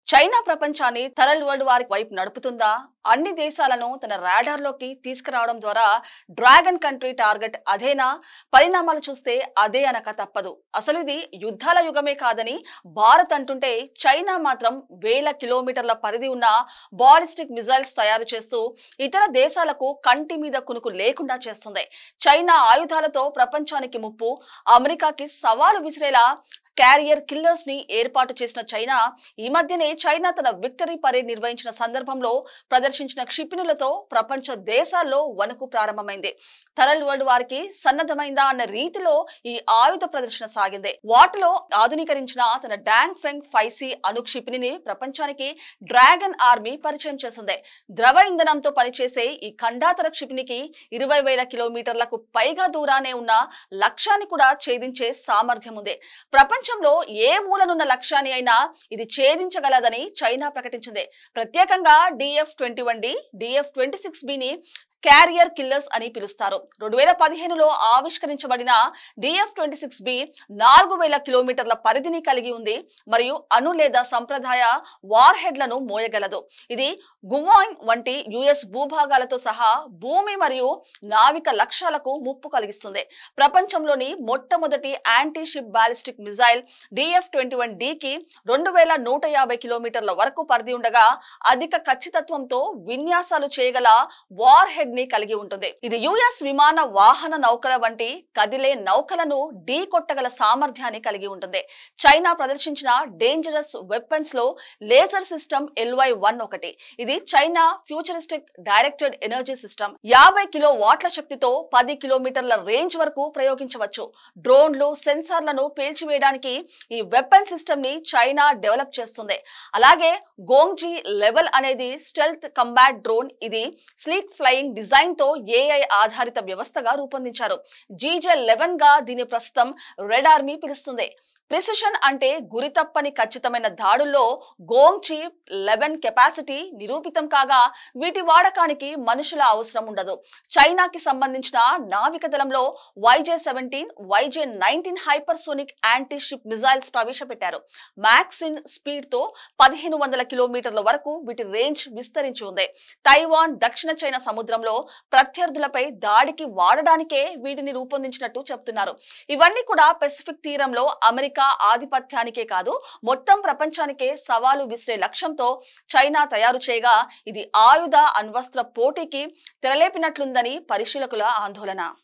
China ప్రపంచాన్ని third world war వైపు నడుపుతుందా? అన్ని దేశాలను తన రాడార్లోకి తీసుకురావడం ద్వారా డ్రాగన్ కంట్రీ టార్గెట్ అదేనా? పరిణామాలు చూస్తే అదే అనక తప్పదు. అసలు ఇది యుద్ధాల యుగమే కాదని భారత్ అంటుంటే, చైనా మాత్రం వేల కిలోమీటర్ల పరిధి ఉన్న బాలిస్టిక్ మిజైల్స్ తయారు చేస్తూ ఇతర దేశాలకు కంటి మీద కునుకు లేకుండా చేస్తుంది. చైనా ఆయుధాలతో ప్రపంచానికి ముప్పు, అమెరికాకి సవాలు విసిరేలా క్యారియర్ కిల్లర్స్ ని ఏర్పాటు చేసిన చైనా ఈ మధ్యనే తన విక్టరీ పరేడ్ నిర్వహించిన సందర్భంలో ప్రదర్శించిన క్షిపణులతో ప్రపంచ దేశాల్లో వణుకు ప్రారంభమైంది. థర్డ్ వరల్డ్ వార్ కి సన్నద్ధమైందా అన్న రీతిలో ఈ ఆయుధ ప్రదర్శన సాగింది. వాటిలో ఆధునీకరించిన తన డాంగ్ ఫెంగ్ 5C అణు క్షిపణిని ప్రపంచానికి డ్రాగన్ ఆర్మీ పరిచయం చేసింది. ద్రవ ఇంధనంతో పనిచేసే ఈ ఖండాతర క్షిపణికి 20,000 కిలోమీటర్లకు పైగా దూరానే ఉన్న లక్ష్యాన్ని కూడా ఛేదించే సామర్థ్యం ఉంది. ప్రపంచంలో ఏ మూలనున్న లక్ష్యాన్ని అయినా ఇది ఛేదించగలదని చైనా ప్రకటించింది. ప్రత్యేకంగా DF-21D, DF-26Bని క్యారియర్ కిల్లర్స్ అని పిలుస్తారు. 2015లో ఆవిష్కరించబడిన DF-26B 4,000 కిలోమీటర్ల పరిధిని కలిగి ఉంది మరియు అణు లేదా సంప్రదాయ వార్ హెడ్లను మోయగలదు. ఇది గువాంగ్ వంటి US భూభాగాలతో సహా భూమి మరియు నావిక లక్ష్యాలకు ముప్పు కలిగిస్తుంది. ప్రపంచంలోని మొట్టమొదటి యాంటీ షిప్ బాలిస్టిక్ మిజైల్ DF-21Dకి 2,150 కిలోమీటర్ల వరకు పరిధి ఉండగా అధిక ఖచ్చితత్వంతో విన్యాసాలు చేయగల వార్ హెడ్ ని కలిగి ఉంటుంది. ఇది US విమాన వాహన నౌకల వంటి కదిలే నౌకలను ఢీ కొట్టగల సామర్థ్యాన్ని కలిగి ఉంటుంది. చైనా ప్రదర్శించిన డేంజరస్ వెపన్స్ లో లేజర్ సిస్టమ్ LY-1 ఒకటి. ఇది China futuristic directed energy system. 50 కిలోవాట్ల శక్తితో 10 కిలోమీటర్ల రేంజ్ వరకు ప్రయోగించవచ్చు. డ్రోన్లు, సెన్సార్లను పేల్చివేయడానికి ఈ వెపన్ సిస్టమ్ ని చైనా డెవలప్ చేస్తుంది. అలాగే గోంగ్జీ లెవెల్ అనేది స్టెల్త్ కంబాట్ డ్రోన్. ఇది స్లీక్ ఫ్లయింగ్ డిజైన్ తో AI ఆధారిత వ్యవస్థగా రూపొందించారు. GJ-11 గా దీని ప్రస్తుతం రెడ్ ఆర్మీ పిలుస్తుంది. ప్రిసిషన్ అంటే గురి తప్పని ఖచ్చితమైన దాడుల్లో గోంగ్జీ 11 కెపాసిటీ నిరూపితం కాగా వీటి వాడకానికి మనుషుల అవసరం ఉండదు. చైనాకి సంబంధించిన నావిక దళంలో YJ-17, YJ-19 hypersonic anti ship missiles ప్రవేశపెట్టారు. మ్యాక్సిన్ స్పీడ్ తో 1,500 కిలోమీటర్ల వరకు వీటి రేంజ్ విస్తరించి ఉంది. తైవాన్, దక్షిణ చైనా సముద్రంలో ప్రత్యర్థులపై దాడికి వాడడానికే వీటిని రూపొందించినట్టు చెప్తున్నారు. ఇవన్నీ కూడా పెసిఫిక్ తీరంలో అమెరికా ఆధిపత్యానికే కాదు, మొత్తం ప్రపంచానికే సవాలు విసిరే లక్ష్యంతో చైనా తయారు చేయగా ఇది ఆయుధ అణ్వస్త్ర పోటీకి తెరలేపినట్లుందని పరిశీలకుల ఆందోళన.